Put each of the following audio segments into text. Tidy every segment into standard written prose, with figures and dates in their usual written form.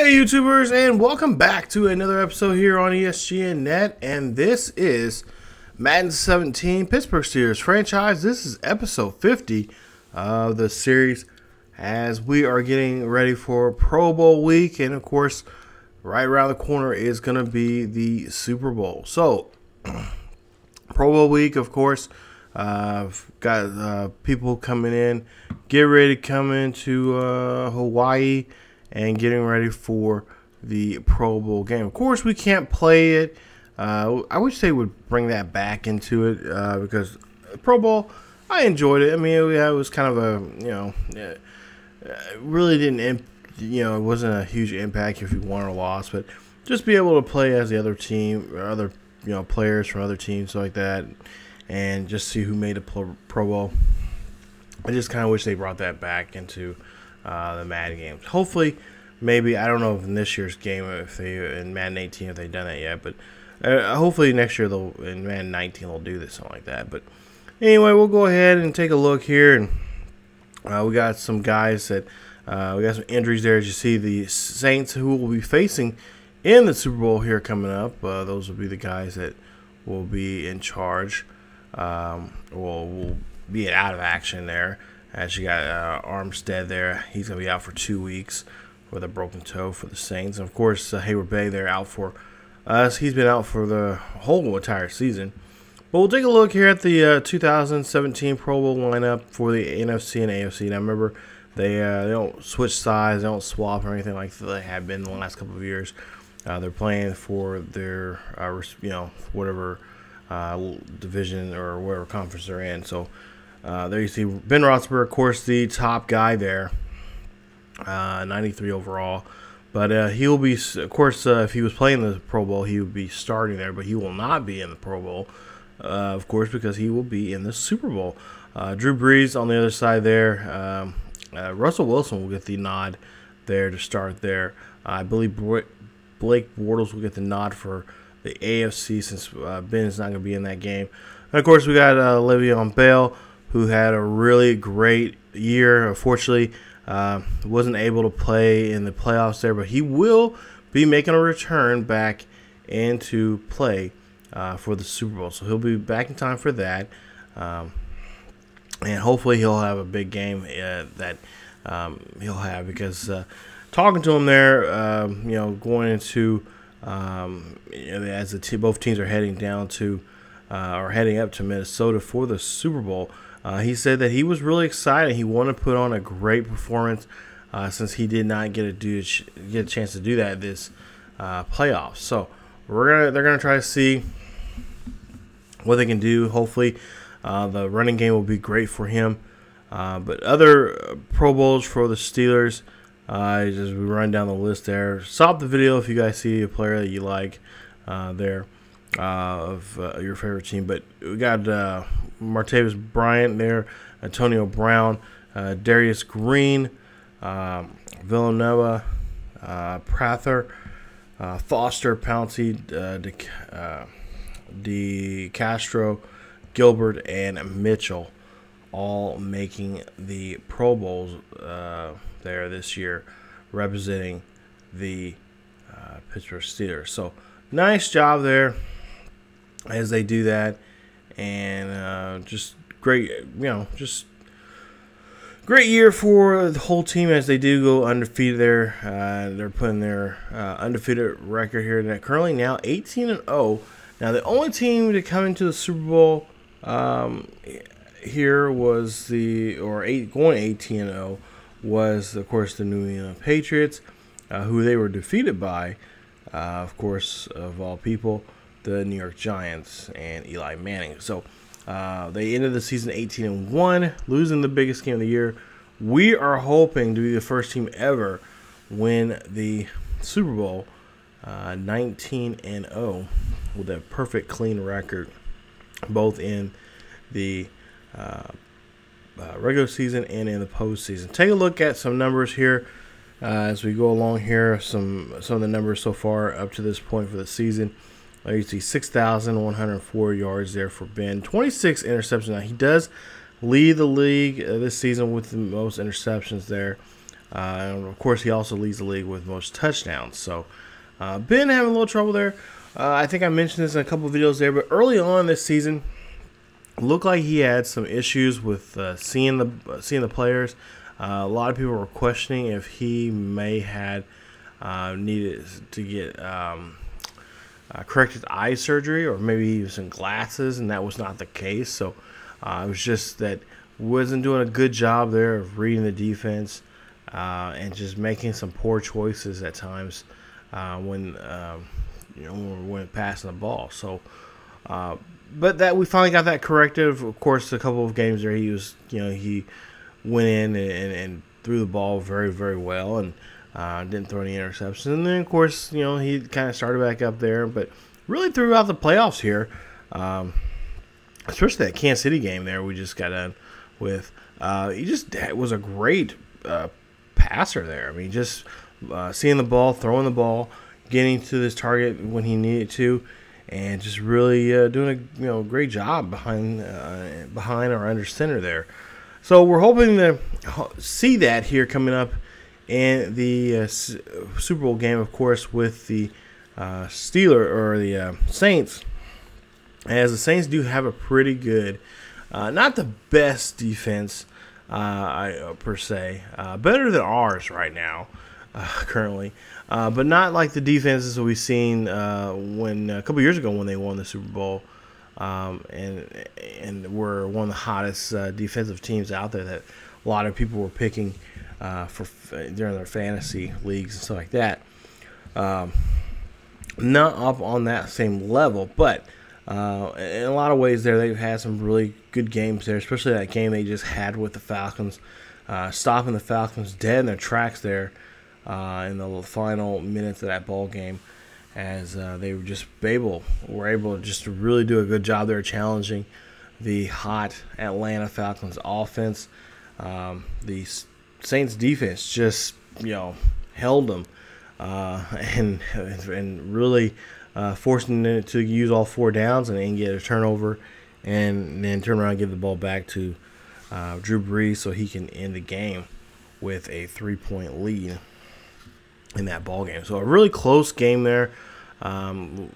Hey YouTubers, and welcome back to another episode here on ESGNet, and this is Madden 17 Pittsburgh Steelers franchise. This is episode 50 of the series as we are getting ready for Pro Bowl week, and of course right around the corner is going to be the Super Bowl. So Pro Bowl week, of course, got people coming in, get ready to come into Hawaii and getting ready for the Pro Bowl game. Of course, we can't play it. I wish they would bring that back into it because Pro Bowl, I enjoyed it. I mean, it was kind of a, really didn't, it wasn't a huge impact if you won or lost, but just be able to play as the other team or other, players from other teams like that and just see who made a Pro Bowl. I just kind of wish they brought that back into the Madden games. Hopefully, maybe, I don't know if in this year's game, if they in Madden 18 if they've done that yet, but hopefully next year they'll in Madden 19 they'll do this, something like that. But anyway, we'll go ahead and take a look here, and we got some guys that we got some injuries there. As you see, the Saints who will be facing in the Super Bowl here coming up. Those will be the guys that will be in charge. Will be out of action there. As you got Armstead there, he's going to be out for 2 weeks with a broken toe for the Saints. And of course, Hayward Bay there out for us. He's been out for the whole entire season. But we'll take a look here at the 2017 Pro Bowl lineup for the NFC and AFC. Now remember, they don't switch sides, they don't swap or anything like they have been in the last couple of years. They're playing for their whatever division or whatever conference they're in. So there you see Ben Roethlisberger, of course, the top guy there, 93 overall. But he'll be, of course, if he was playing the Pro Bowl, he would be starting there. But he will not be in the Pro Bowl, of course, because he will be in the Super Bowl. Drew Brees on the other side there. Russell Wilson will get the nod there to start there. I believe Blake Bortles will get the nod for the AFC since Ben is not going to be in that game. And, of course, we got Le'Veon Bell, who had a really great year. Unfortunately, wasn't able to play in the playoffs there, but he will be making a return back into play for the Super Bowl. So he'll be back in time for that. And hopefully he'll have a big game that he'll have because talking to him there, going into, as both teams are heading down to or heading up to Minnesota for the Super Bowl, he said that he was really excited. He wanted to put on a great performance since he did not get a chance to do that this playoffs. So they're gonna try to see what they can do. Hopefully, the running game will be great for him. But other Pro Bowls for the Steelers, as we run down the list there. Stop the video if you guys see a player that you like there of your favorite team. But we got Martavis Bryant there, Antonio Brown, LaDarius Green, Villanueva, Prather, Foster, Pouncey, DeCastro, Gilbert, and Mitchell, all making the Pro Bowls there this year, representing the Pittsburgh Steelers. So nice job there as they do that. And just great, just great year for the whole team as they do go undefeated there. They're putting their undefeated record here. They're currently now 18-0. Now the only team to come into the Super Bowl here was going 18-0 was, of course, the New England Patriots, who they were defeated by, of course, of all people, the New York Giants and Eli Manning. So they ended the season 18-1, losing the biggest game of the year. We are hoping to be the first team ever win the Super Bowl 19-0 with a perfect clean record, both in the regular season and in the postseason. Take a look at some numbers here as we go along here. Some of the numbers so far up to this point for the season. You see 6,104 yards there for Ben. 26 interceptions. Now, he does lead the league this season with the most interceptions there. And of course, he also leads the league with most touchdowns. So, been having a little trouble there. I think I mentioned this in a couple of videos there, but early on this season, looked like he had some issues with seeing the players. A lot of people were questioning if he may had needed to get corrected eye surgery, or maybe he was in glasses, and that was not the case. So it was just that wasn't doing a good job there of reading the defense and just making some poor choices at times when passing the ball. So, but that we finally got that corrected. Of course, a couple of games there, he went in and threw the ball very, very well, and didn't throw any interceptions. And then, of course, he kind of started back up there, but really throughout the playoffs here, especially that Kansas City game there we just got done with, he just was a great passer there. I mean, just seeing the ball, throwing the ball, getting to this target when he needed to, and just really doing a great job behind or under center there. So we're hoping to see that here coming up in the Super Bowl game, of course, with the Saints, as the Saints do have a pretty good, not the best defense per se, better than ours right now, currently, but not like the defenses that we've seen when a couple years ago when they won the Super Bowl, and were one of the hottest defensive teams out there that a lot of people were picking during their fantasy leagues and stuff like that. Not up on that same level, but in a lot of ways there they've had some really good games there, especially that game they just had with the Falcons, stopping the Falcons dead in their tracks there in the final minutes of that ball game, as they were able just to really do a good job there challenging the hot Atlanta Falcons offense. The Saints defense just held them and really forcing it to use all 4 downs and then get a turnover, and then turn around and give the ball back to Drew Brees so he can end the game with a 3-point lead in that ball game. So a really close game there, and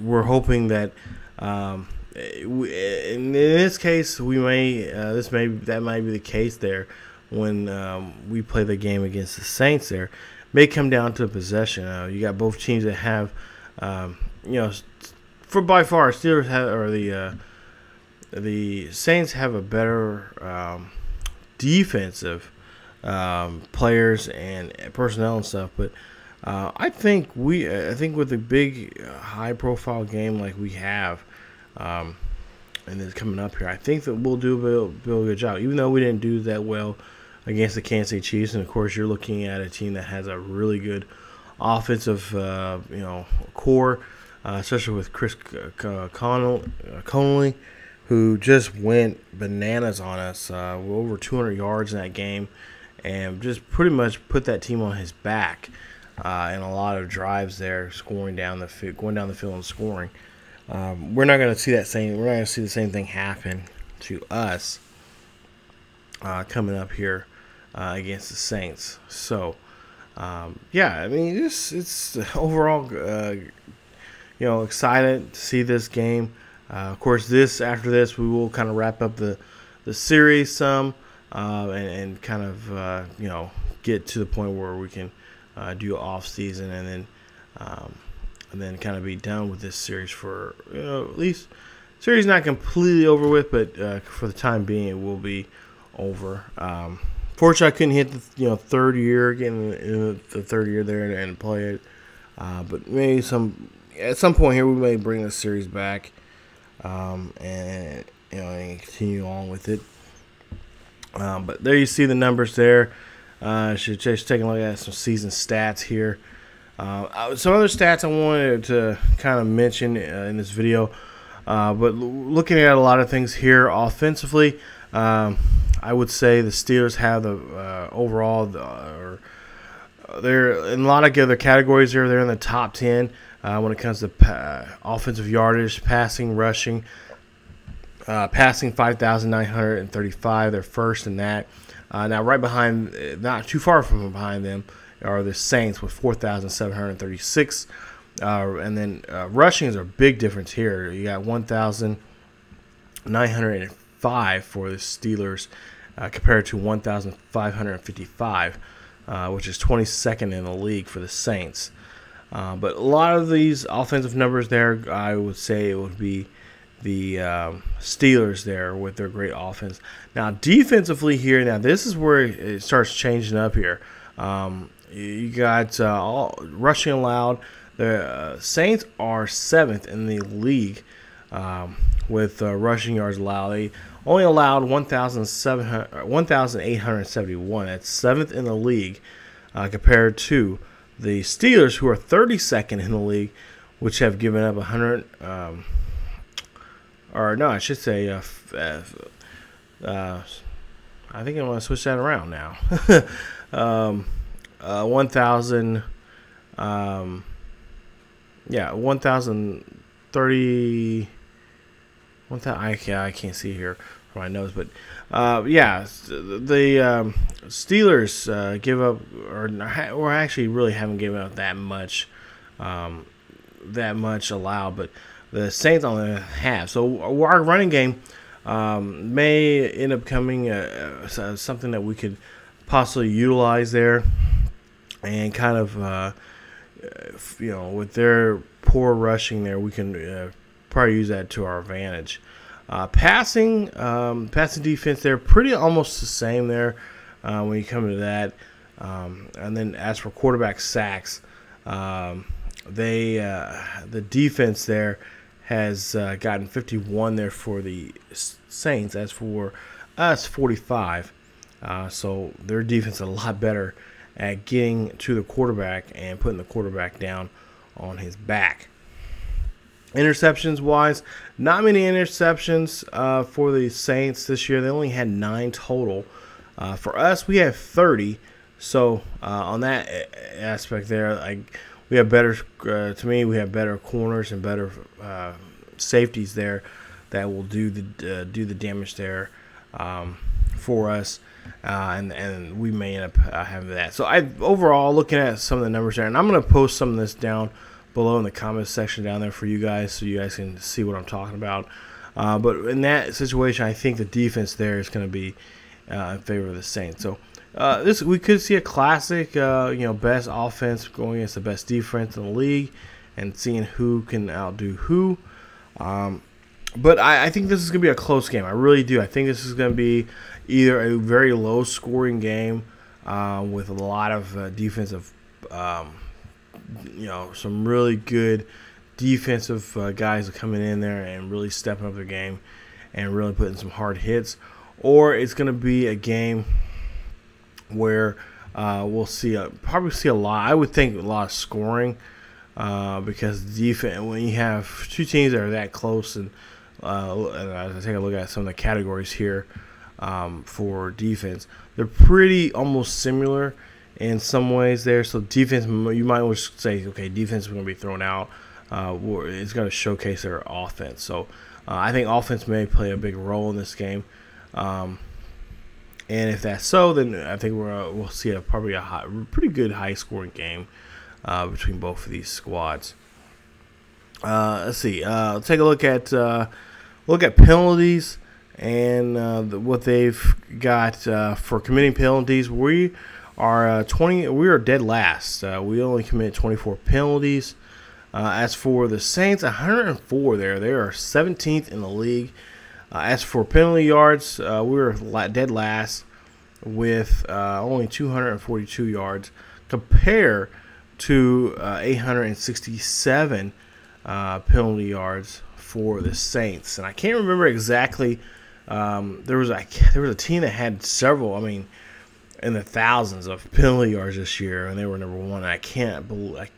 we're hoping that in this case that might be the case there when we play the game against the Saints. There may come down to possession. You got both teams that have for by far Steelers have, or the Saints have a better defensive players and personnel and stuff, but I think with a big high profile game like we have and it's coming up here, I think that we'll do a good job, even though we didn't do that well against the Kansas City Chiefs. And of course you're looking at a team that has a really good offensive core, especially with Chris Conley, who just went bananas on us, over 200 yards in that game, and just pretty much put that team on his back in a lot of drives there, going down the field and scoring. We're not going to see the same thing happen to us coming up here against the Saints. So yeah, I mean, it's overall excited to see this game. Of course, after this we will kind of wrap up the series some, and kind of get to the point where we can do off season, and then kind of be done with this series for at least series not completely over with, but for the time being it will be over. Fortunately, I couldn't hit the third year, getting in the third year there and play it, but maybe at some point here we may bring the series back, and continue on with it. But there you see the numbers there. Should just take a look at some season stats here. Some other stats I wanted to kind of mention in this video, but looking at a lot of things here offensively, I would say the Steelers have the they're in a lot of other categories here. They're in the top 10 when it comes to offensive yardage, passing, rushing. Passing 5,935, they're first in that. Now, right behind, not too far from behind them, are the Saints with 4,736. And then rushing is a big difference here. You got 1,905 for the Steelers compared to 1,555, which is 22nd in the league for the Saints. But a lot of these offensive numbers there, I would say it would be the Steelers there with their great offense. Now, defensively here, now this is where it starts changing up here. You got all rushing allowed. The Saints are 7th in the league with rushing yards allowed. They only allowed 1,871. That's 7th in the league compared to the Steelers, who are 32nd in the league, which have given up 100. Or no, I should say, I think I want to switch that around now. 1,030. I can't see here from my nose, but yeah, the Steelers give up, or actually really haven't given up that much allowed, but the Saints only have. So our running game may end up coming something that we could possibly utilize there, and kind of with their poor rushing there, we can probably use that to our advantage. Passing defense, they're pretty almost the same there when you come to that. And then as for quarterback sacks, the defense there has gotten 51 there for the Saints. As for us, 45. So their defense is a lot better at getting to the quarterback and putting the quarterback down on his back. Interceptions-wise, not many interceptions for the Saints this year. They only had 9 total. For us, we have 30. So on that aspect there, we have better. To me, we have better corners and better safeties there that will do the damage there for us, and we may end up having that. So overall, looking at some of the numbers there, and I'm going to post some of this down below in the comments section down there for you guys, so you guys can see what I'm talking about. But in that situation, I think the defense there is going to be in favor of the Saints. So we could see a classic, best offense going against the best defense in the league, and seeing who can outdo who. But I think this is going to be a close game. I really do. I think this is going to be either a very low-scoring game with a lot of defensive, some really good defensive guys coming in there and really stepping up their game and really putting some hard hits. Or it's going to be a game where we'll probably see a lot. I would think a lot of scoring because defense, when you have two teams that are that close, and as I take a look at some of the categories here for defense, they're pretty almost similar in some ways there. So defense, you might always say, okay, defense is going to be thrown out. It's going to showcase their offense. So I think offense may play a big role in this game. And if that's so, then I think we'll see probably a pretty good high-scoring game between both of these squads. Let's see. Take a look at penalties and what they've got for committing penalties. We are dead last. We only committed 24 penalties. As for the Saints, 104 there. They are 17th in the league. As for penalty yards, we were dead last with only 242 yards compared to 867 penalty yards for the Saints. And I can't remember exactly. There was a team that had several. I mean, in the thousands of penalty yards this year, and they were number one. And I can't believe.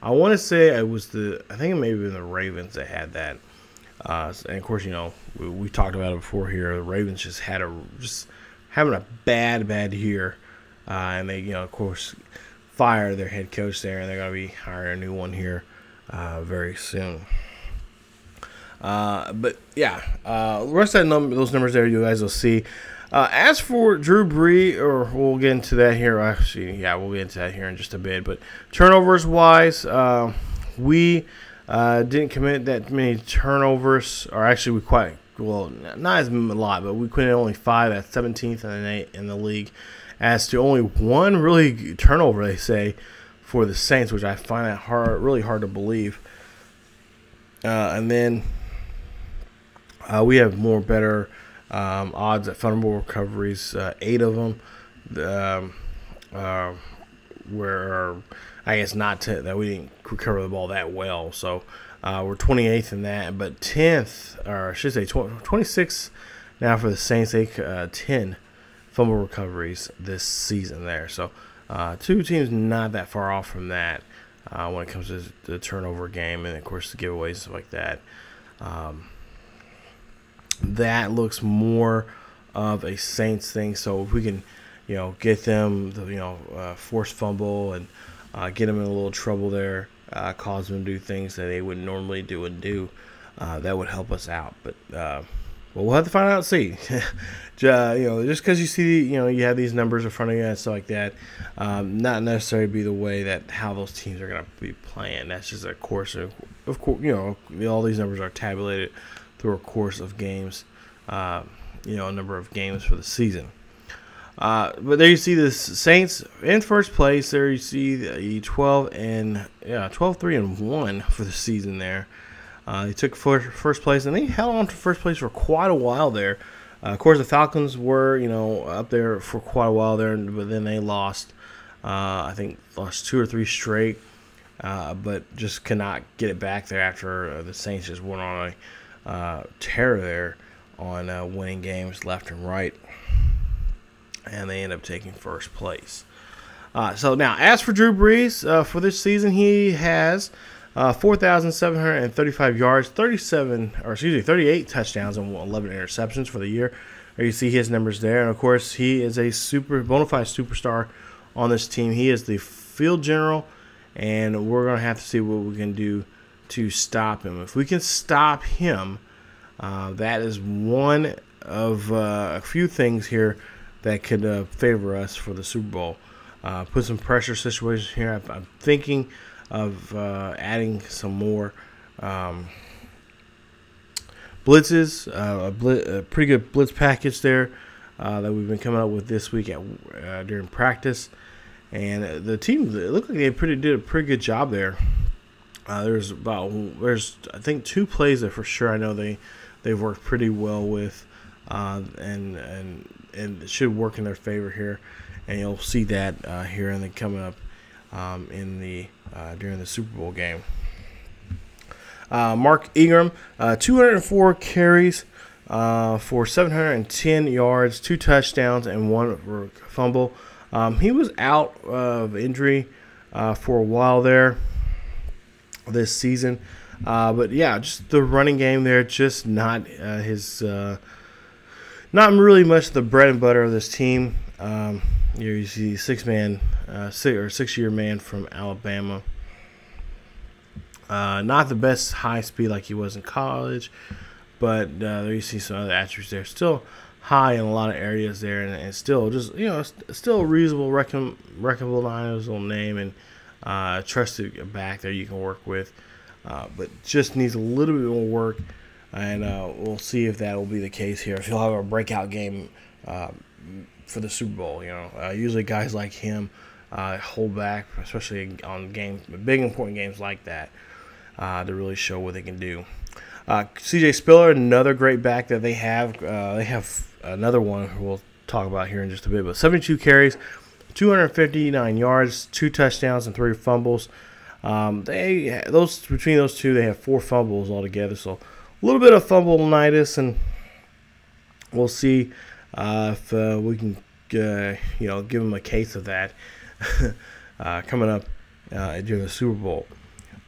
I want to say it was I think it may have been the Ravens that had that. And of course, we talked about it before here. The Ravens just having a bad year, and they, of course, fired their head coach there, and they're going to be hiring a new one here very soon. But yeah, the rest of those numbers there, you guys will see. As for Drew Brees, or we'll get into that here. Actually, yeah, we'll get into that here in just a bit. But turnovers wise, we didn't commit that many turnovers, or actually not as a lot, but we committed only 5 at 17th in the league. As to only one really turnover, they say, for the Saints, which I find that really hard to believe. And then we have better odds at fumble recoveries, 8 of them. Where I guess that we didn't recover the ball that well. So we're 28th in that, but 10th, or I should say 26th now for the Saints. They 10 fumble recoveries this season there. So 2 teams not that far off from that when it comes to the turnover game and, of course, the giveaways and stuff like that. That looks more of a Saints thing. So if we can, get them, force fumble and get them in a little trouble there, cause them to do things that they would normally do, that would help us out. But we'll have to find out and see. Just because you see, you have these numbers in front of you and stuff like that, not necessarily be the way that how those teams are going to be playing. That's just a course of course, all these numbers are tabulated through a course of games, a number of games for the season. But there you see the Saints in first place. There you see the 12-3-1 for the season there. They took first place, and they held on to first place for quite a while there. Of course, the Falcons were, up there for quite a while there, but then they lost. I think lost 2 or 3 straight, but just could not get it back there after the Saints just went on a tear there on winning games left and right, and they end up taking first place. So now, as for Drew Brees, for this season, he has 4,735 yards, 38 touchdowns, and 11 interceptions for the year. There you see his numbers there. And, of course, he is a bona fide superstar on this team. He is the field general, and we're going to have to see what we can do to stop him. If we can stop him, that is one of a few things here that could favor us for the Super Bowl. Put some pressure situations here. I'm thinking of adding some more blitzes, a pretty good blitz package there that we've been coming up with this week during practice. And the team, it looked like they did a pretty good job there. There's I think 2 plays that for sure I know they've worked pretty well with, and it should work in their favor here. And you'll see that here and then coming up during the Super Bowl game. Mark Ingram, 204 carries for 710 yards, 2 touchdowns, and 1 fumble. He was out of injury for a while there this season. But, yeah, just the running game there, just not not really much the bread and butter of this team. Here you see 6-year man from Alabama. Not the best high speed like he was in college, but there you see some other attributes there. Still high in a lot of areas there, and still just still a reasonable, recognizable name and trusted back there you can work with, but just needs a little bit more work, and we'll see if that will be the case here. If he'll have a breakout game for the Super Bowl, usually guys like him hold back, especially on big important games like that, to really show what they can do. C.J. Spiller, another great back that they have. They have another one we'll talk about here in just a bit. But 72 carries, 259 yards, 2 touchdowns, and 3 fumbles. Between those two, they have 4 fumbles altogether. So a little bit of fumble-nitis, and we'll see if we can give them a case of that coming up during the Super Bowl.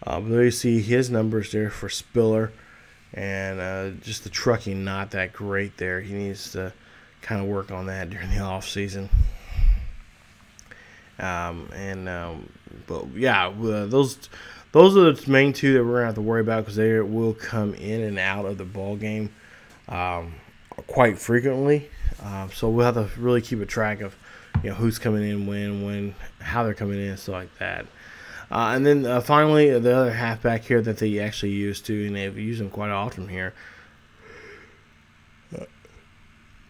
There you see his numbers there for Spiller, and just the trucking not that great there. He needs to kind of work on that during the off season. But yeah, those are the main 2 that we're gonna have to worry about, because they will come in and out of the ball game quite frequently. So we'll have to really keep a track of, who's coming in, when, how they're coming in, stuff like that. And then finally, the other halfback here that they actually use too, and they've used him quite often here.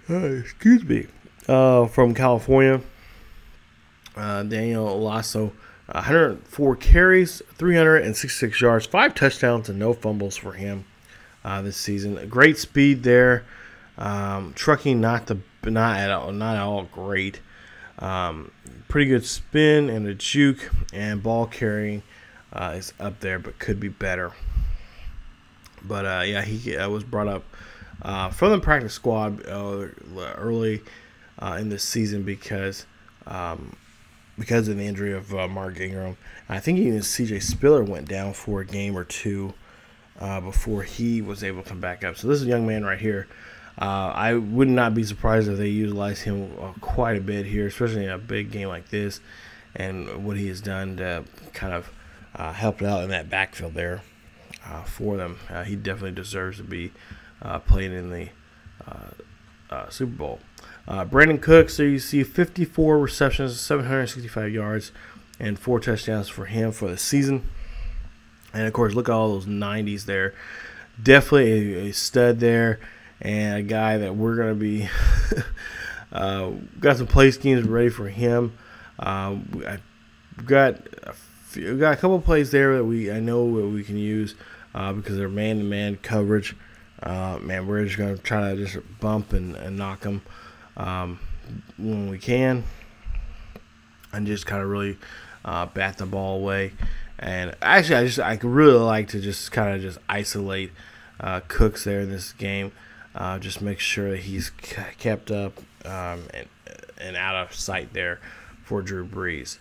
Excuse me. From California, Daniel Lasco, 104 carries, 366 yards, 5 touchdowns, and no fumbles for him this season. Great speed there. Trucking not at all great. Pretty good spin and a juke, and ball carrying is up there, but could be better. But he was brought up from the practice squad early in this season because of the injury of Mark Ingram. I think even C.J. Spiller went down for a game or two before he was able to come back up. So this is a young man right here. I would not be surprised if they utilize him quite a bit here, especially in a big game like this, and what he has done to kind of help out in that backfield there for them. He definitely deserves to be playing in the Super Bowl. Brandin Cooks, there you see 54 receptions, 765 yards, and 4 touchdowns for him for the season. And, of course, look at all those 90s there. Definitely a stud there, and a guy that we're going to be got some play schemes ready for him. I've got a couple plays there that I know that we can use because they're man-to-man coverage. We're just going to try to just bump and knock them when we can, and just kind of really bat the ball away. And actually, I could really like to just kind of just isolate Cooks there in this game. Just make sure that he's kept up and out of sight there for Drew Brees.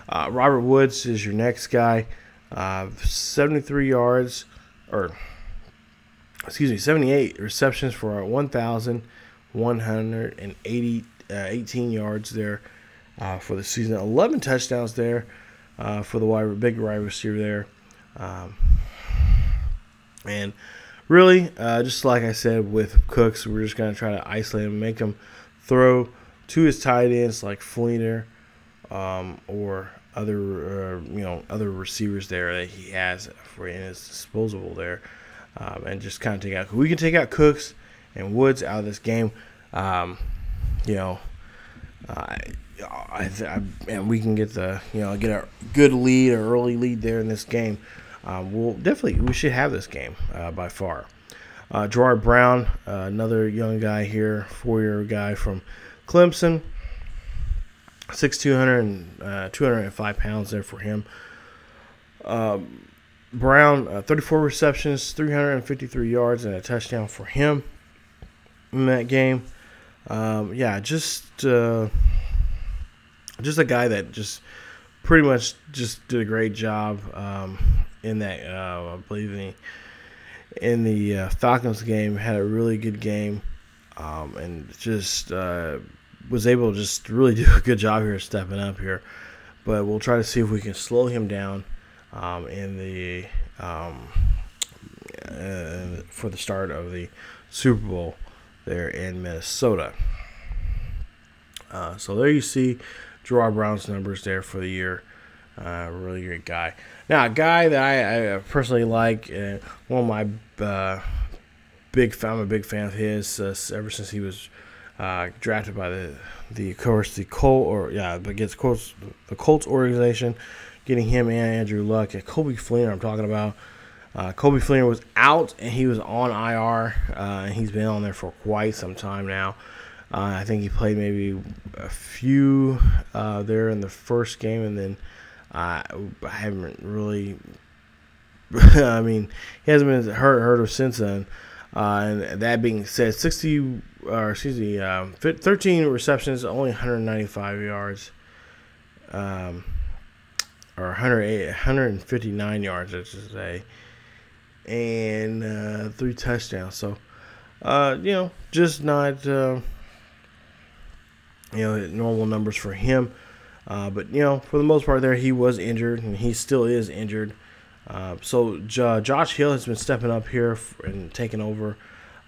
Robert Woods is your next guy. 78 receptions for 1,118 yards there for the season. 11 touchdowns there for the big wide receiver there. And really, just like I said with Cooks, we're just going to try to isolate him, make him throw to his tight ends like Fleener or other receivers there that he has in his disposal there, and just kind of take out. We can take out Cooks and Woods out of this game, and we can get a good lead or early lead there in this game. We should have this game by far. Jaron Brown, another young guy here, 4-year guy from Clemson. 6'2", 205 pounds there for him. Brown, 34 receptions, 353 yards, and a touchdown for him in that game. Just a guy that just pretty much just did a great job in that. I believe in the Falcons game, had a really good game, and just was able to just really do a good job here stepping up here. But we'll try to see if we can slow him down for the start of the Super Bowl there in Minnesota. So there you see Jaron Brown's numbers there for the year. Really great guy. Now, a guy that I personally like, one of my I'm a big fan of his ever since he was drafted by the Colts organization, getting him and Andrew Luck. Coby Fleener, I'm talking about. Coby Fleener was out and he was on IR, and he's been on there for quite some time now. I think he played maybe a few there in the first game, and then I haven't really. I mean, he hasn't been heard of since then. And that being said, 13 receptions, only 195 yards, or 159 yards, I should say, and 3 touchdowns. So, just not, normal numbers for him. But, for the most part there, he was injured, and he still is injured. So Josh Hill has been stepping up here and taking over.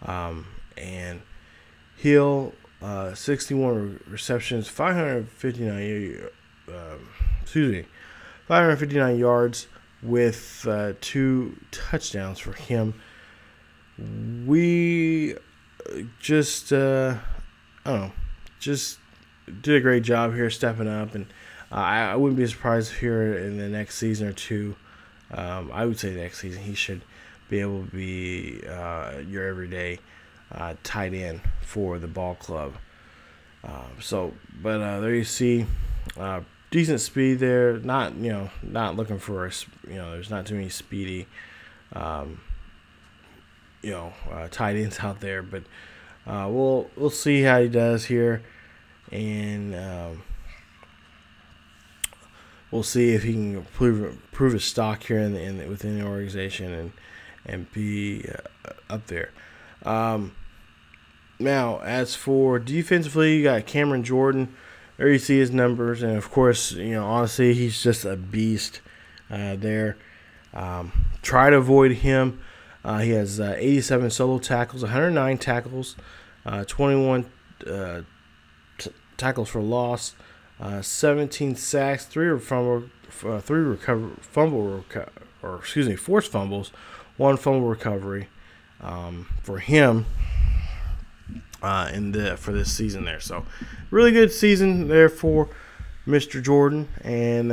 And Hill 61 receptions, 559 yards with 2 touchdowns for him. We just just did a great job here stepping up, and I wouldn't be surprised if here in the next season or two, I would say next season, he should be able to be your everyday tight end for the ball club. But there you see, decent speed there. Not looking for there's not too many speedy tight ends out there, but we'll see how he does here, and we'll see if he can prove his stock here within the organization and be up there. Now, as for defensively, you got Cameron Jordan. There you see his numbers, and of course, honestly, he's just a beast there. Try to avoid him. He has 87 solo tackles, 109 tackles, 21 tackles for loss, 17 sacks, forced fumbles, 1 fumble recovery for him for this season there. So, really good season there for Mr. Jordan, and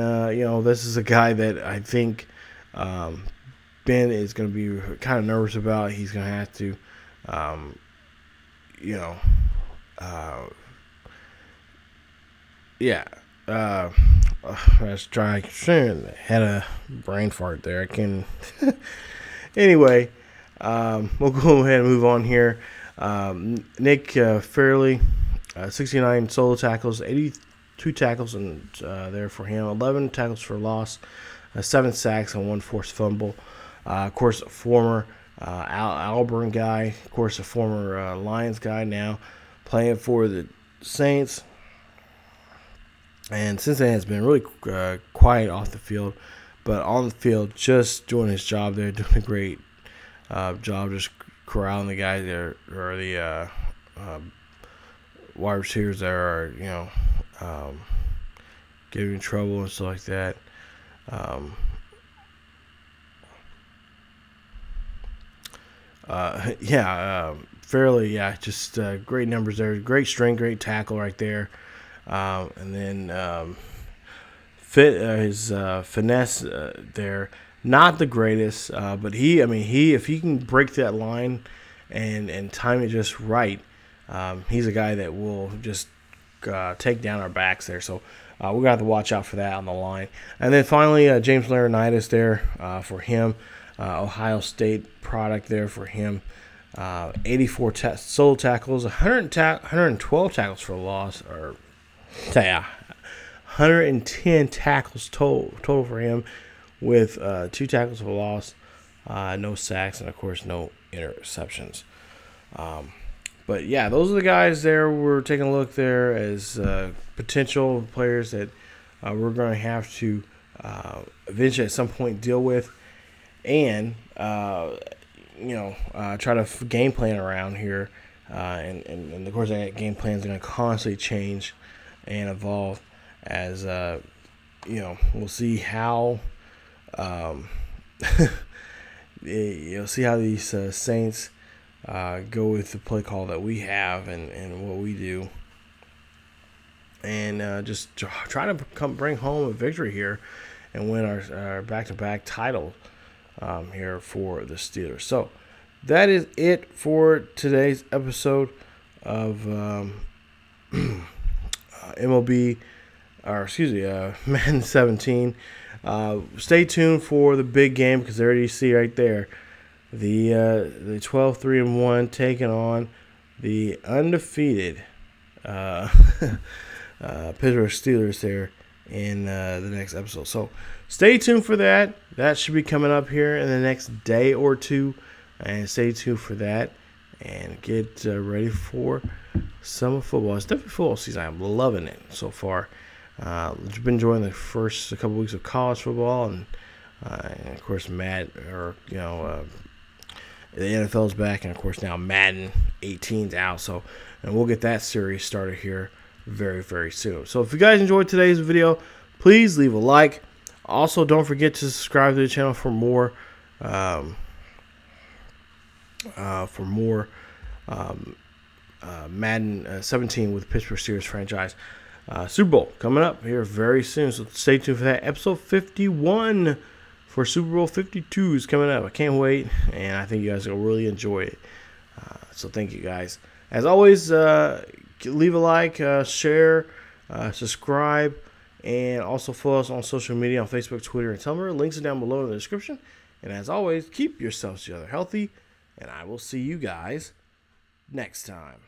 this is a guy that I think Ben is going to be kind of nervous about. He's going to have to, let's try. Had a brain fart there. I can. Anyway, we'll go ahead and move on here. Nick Fairley, 69 solo tackles, 82 tackles there for him, 11 tackles for loss, 7 sacks, and 1 forced fumble. Of course, a former Auburn guy, of course, a former Lions guy now, playing for the Saints. And since then, has been really quiet off the field, but on the field, just doing his job there, doing a great job, just corralling the guys there, or the wide receivers that are, getting in trouble and stuff like that. Fairly, just great numbers there. Great strength, great tackle right there. And then his finesse there, not the greatest, but if he can break that line and time it just right, he's a guy that will just take down our backs there. So we're going to have to watch out for that on the line. And then finally, James Laurinaitis there for him. Ohio State product there for him. 84 solo tackles, 112 tackles for loss, 110 tackles total for him, with 2 tackles for loss, no sacks, and of course no interceptions. But yeah, those are the guys there we're taking a look there as potential players that we're going to have to eventually at some point deal with, and try to game plan around here. And of course, that game plan is going to constantly change and evolve as we'll see how see how these Saints go with the play call that we have and what we do, and just try to bring home a victory here and win our back-to-back title here for the Steelers. So that is it for today's episode of Madden 17. Stay tuned for the big game, because there you see right there the 12-3-1 taking on the undefeated Pittsburgh Steelers there in the next episode. So stay tuned for that. That should be coming up here in the next day or two, and stay tuned for that and get ready for summer football. It's definitely football season. I'm loving it so far. I've been enjoying the first couple weeks of college football, and of course, The NFL's back, and of course now Madden 18's out. So, and we'll get that series started here very, very soon. So if you guys enjoyed today's video, please leave a like. Also, don't forget to subscribe to the channel for more Madden 17 with Pittsburgh Steelers franchise. Super Bowl coming up here very soon, so stay tuned for that. Episode 51 for Super Bowl 52 is coming up. I can't wait, and I think you guys will really enjoy it. So thank you guys. As always, leave a like, share, subscribe, and also follow us on social media on Facebook, Twitter, and Tumblr. Links are down below in the description. And as always, keep yourselves together healthy, and I will see you guys next time.